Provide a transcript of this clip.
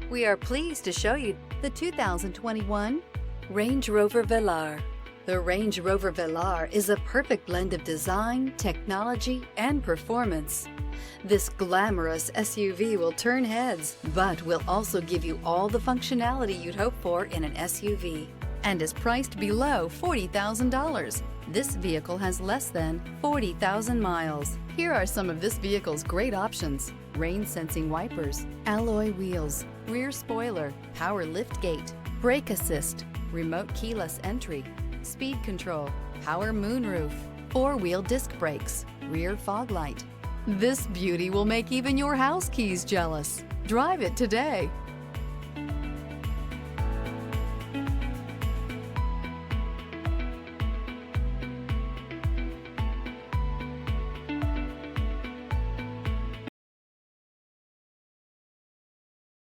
We are pleased to show you the 2021 Range Rover Velar. The Range Rover Velar is a perfect blend of design, technology, and performance. This glamorous SUV will turn heads, but will also give you all the functionality you'd hope for in an SUV, and is priced below $40,000. This vehicle has less than 40,000 miles. Here are some of this vehicle's great options: rain-sensing wipers, alloy wheels, rear spoiler, power liftgate, brake assist, remote keyless entry, speed control, power moonroof, four-wheel disc brakes, rear fog light. This beauty will make even your house keys jealous. Drive it today.